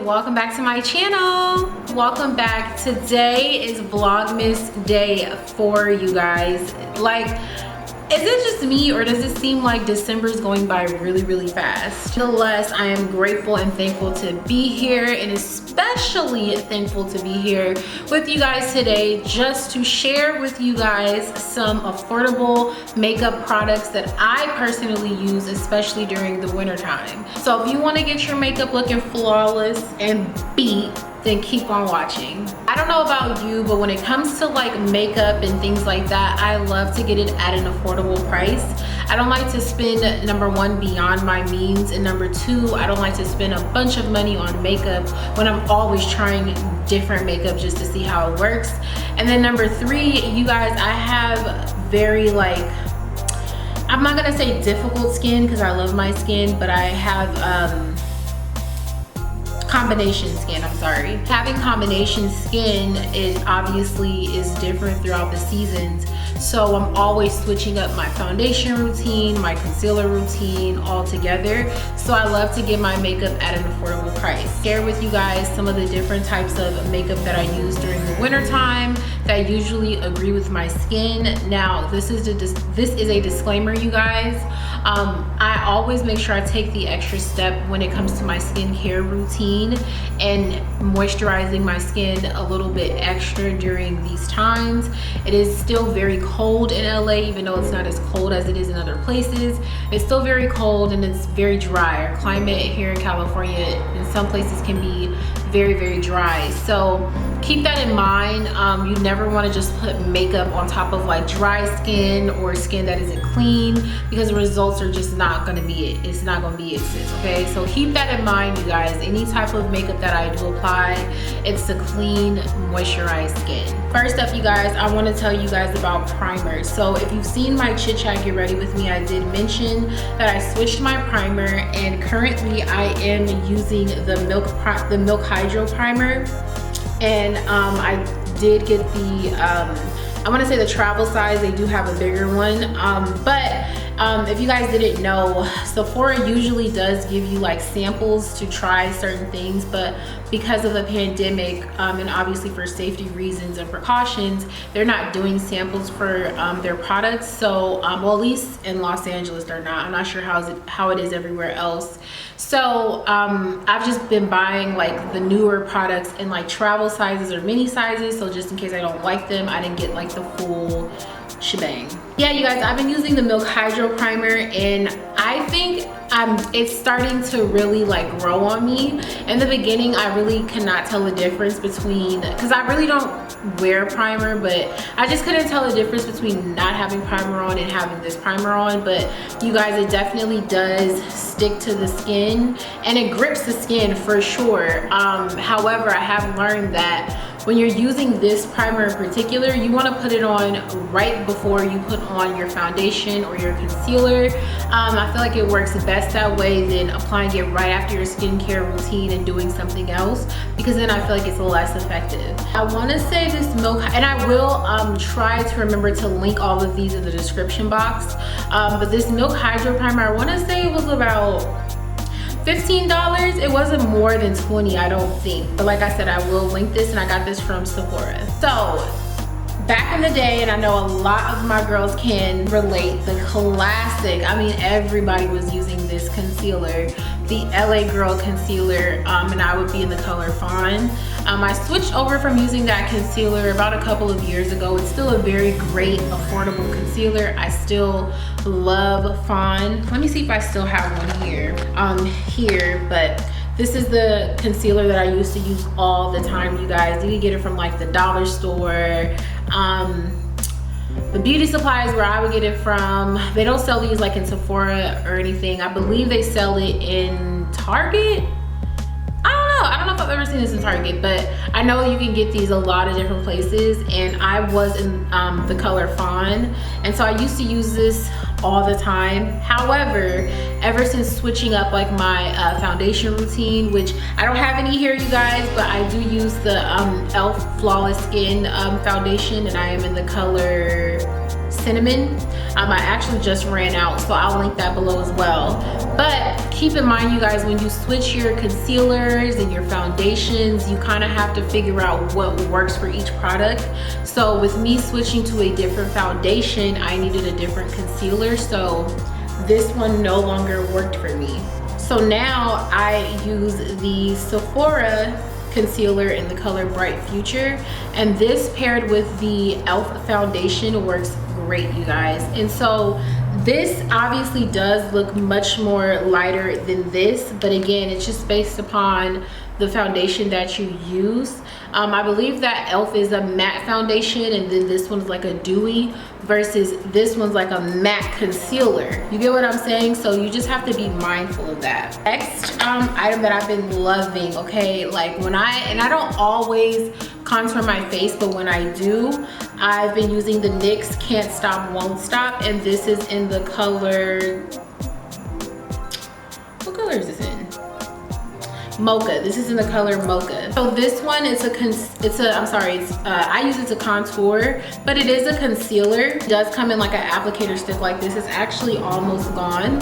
welcome back to my channel. Welcome back. Today is Vlogmas day 4, you guys. Like, is it just me or does it seem like December is going by really fast? Nonetheless, I am grateful and thankful to be here, and especially thankful to be here with you guys today just to share with you guys some affordable makeup products that I personally use, especially during the winter time. So if you want to get your makeup looking flawless and beat, then keep on watching. I don't know about you, but when it comes to like makeup and things like that, I love to get it at an affordable price. I don't like to spend, number one, beyond my means, and number two, I don't like to spend a bunch of money on makeup when I'm always trying different makeup just to see how it works. And then number three, you guys, I have very like, I'm not gonna say difficult skin because I love my skin, but I have combination skin, I'm sorry. Having combination skin is different throughout the seasons. So I'm always switching up my foundation routine, my concealer routine all together. So I love to get my makeup at an affordable price. Share with you guys some of the different types of makeup that I use during the winter time that usually agree with my skin. Now, this is a disclaimer, you guys. I always make sure I take the extra step when it comes to my skincare routine and moisturizing my skin a little bit extra during these times. It is still very cold in LA, even though it's not as cold as it is in other places. It's still very cold and it's very dry. Our climate here in California in some places can be very dry. So keep that in mind. You never want to just put makeup on top of like dry skin or skin that isn't clean, because the results are just not going to be it. It's not going to be it, sis, okay? So keep that in mind, you guys. Any type of makeup that I do apply, it's to clean, moisturized skin. First up, you guys, I want to tell you guys about primers. So if you've seen my chit chat get ready with me, I did mention that I switched my primer, and currently I am using the Milk Hydro primer. And I did get the I want to say the travel size. They do have a bigger one, if you guys didn't know, Sephora usually does give you like samples to try certain things, but because of the pandemic and obviously for safety reasons and precautions, they're not doing samples for their products. So well, at least in Los Angeles they're not. I'm not sure how it is everywhere else. So I've just been buying like the newer products in like travel sizes or mini sizes, so just in case I don't like them, I didn't get like the full shebang. Yeah, you guys, I've been using the Milk Hydro primer, and I think it's starting to really like grow on me. In the beginning, I really could not tell the difference between, because I really don't wear primer, but I just couldn't tell the difference between not having primer on and having this primer on. But you guys, it definitely does stick to the skin and it grips the skin for sure. However, I have learned that when you're using this primer in particular, you want to put it on right before you put on your foundation or your concealer. I feel like it works best that way than applying it right after your skincare routine and doing something else, because then I feel like it's less effective. I want to say this Milk, and I will try to remember to link all of these in the description box, but this Milk Hydro primer, I want to say it was about $15. It wasn't more than 20, I don't think, but like I said, I will link this, and I got this from Sephora. So back in the day, and I know a lot of my girls can relate, the classic, I mean everybody was using this concealer, the LA Girl concealer, and I would be in the color Fawn. I switched over from using that concealer about a couple of years ago. It's still a very great affordable concealer. I still love Fawn. Let me see if I still have one here. But this is the concealer that I used to use all the time, you guys. You can get it from like the dollar store, the beauty supplies where I would get it from. They don't sell these like in Sephora or anything. I believe they sell it in Target. I don't know if I've ever seen this in Target, but I know you can get these a lot of different places, and I was in the color Fawn, and so I used to use this all the time. However, ever since switching up like my foundation routine, which I don't have any here, you guys, but I do use the e.l.f. Flawless Skin foundation, and I am in the color cinnamon. I actually just ran out, so I'll link that below as well. But keep in mind, you guys, when you switch your concealers and your foundations, you kind of have to figure out what works for each product. So with me switching to a different foundation, I needed a different concealer, so this one no longer worked for me. So now I use the Sephora concealer in the color Bright Future, and this paired with the e.l.f. foundation works great, you guys. And so this obviously does look much more lighter than this, but again, it's just based upon the foundation that you use. I believe that e.l.f. is a matte foundation, and then this one's like a dewy, versus this one's like a matte concealer. You get what I'm saying? So you just have to be mindful of that. Next item that I've been loving, okay, like when I don't always contour my face, but when I do, I've been using the NYX Can't Stop Won't Stop, and this is in the color, what color is this in? Mocha. This is in the color Mocha. So this one is I use it to contour, but it is a concealer. It does come in like an applicator stick like this. It's actually almost gone.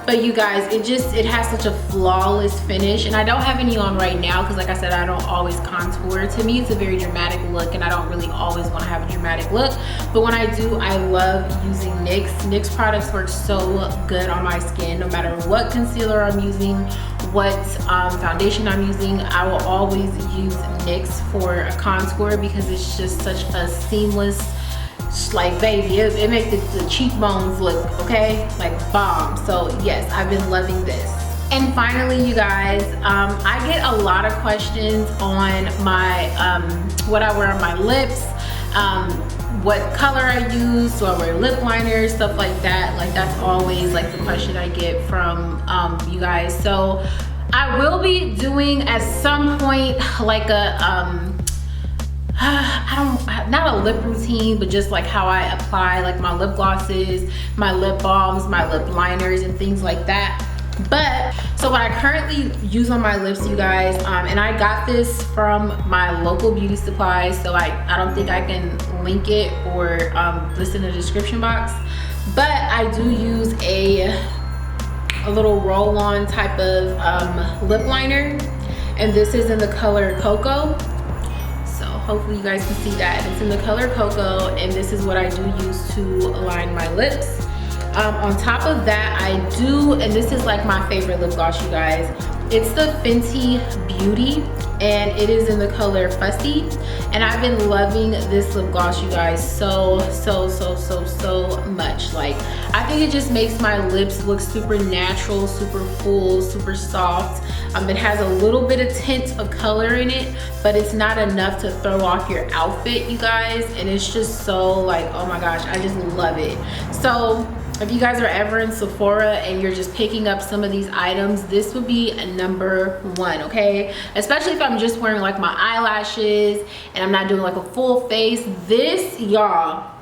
But you guys, it has such a flawless finish, and I don't have any on right now because, like I said, I don't always contour. To me, it's a very dramatic look, and I don't really always want to have a dramatic look. But when I do, I love using NYX. NYX products work so good on my skin, no matter what concealer I'm using, what foundation I'm using. I will always use NYX for a contour because it's just such a seamless, like, baby, it makes the cheekbones look, okay, like bomb. So yes, I've been loving this. And finally, you guys, I get a lot of questions on my what I wear on my lips, what color I use, do I wear lip liners, stuff like that. Like, that's always like the question I get from you guys. So I will be doing at some point like a not a lip routine, but just like how I apply like my lip glosses, my lip balms, my lip liners, and things like that. But so what I currently use on my lips, you guys, and I got this from my local beauty supplies, so I don't think I can link it or list in the description box, but I do use a little roll-on type of lip liner, and this is in the color Cocoa. Hopefully you guys can see that. It's in the color Cocoa, and this is what I do use to line my lips. On top of that, I do, and this is like my favorite lip gloss, you guys. It's the Fenty Beauty, and it is in the color Fussy. And I've been loving this lip gloss, you guys, so much. Like, I think it just makes my lips look super natural, super full, super soft. It has a little bit of tint of color in it, but it's not enough to throw off your outfit, you guys. And it's just so, like, oh my gosh, I just love it. So if you guys are ever in Sephora and you're just picking up some of these items, this would be a #1, okay? Especially if I'm just wearing like my eyelashes and I'm not doing like a full face. This, y'all,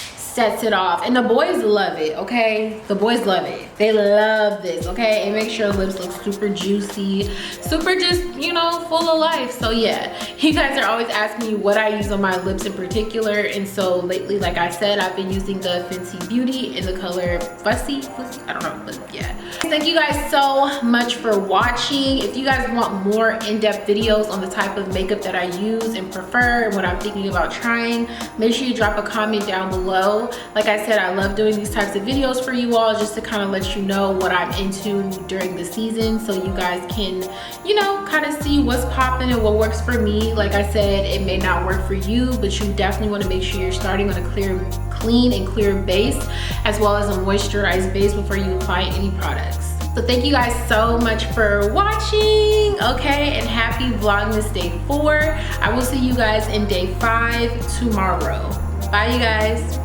sets it off, and the boys love it, okay? The boys love it. They love this, okay? It makes your lips look super juicy, super just, you know, full of life. So yeah, you guys are always asking me what I use on my lips in particular, and so lately, like I said, I've been using the Fenty Beauty in the color Fussy, I don't know, but yeah. Thank you guys so much for watching. If you guys want more in-depth videos on the type of makeup that I use and prefer, and what I'm thinking about trying, make sure you drop a comment down below. Like I said, I love doing these types of videos for you all, just to kind of let you know what I'm into during the season, so you guys can, you know, kind of see what's popping and what works for me. Like I said, it may not work for you, but you definitely want to make sure you're starting on a clean and clear base, as well as a moisturized base before you apply any products. So thank you guys so much for watching, okay, and happy Vlogmas Day 4. I will see you guys in Day 5 tomorrow. Bye, you guys.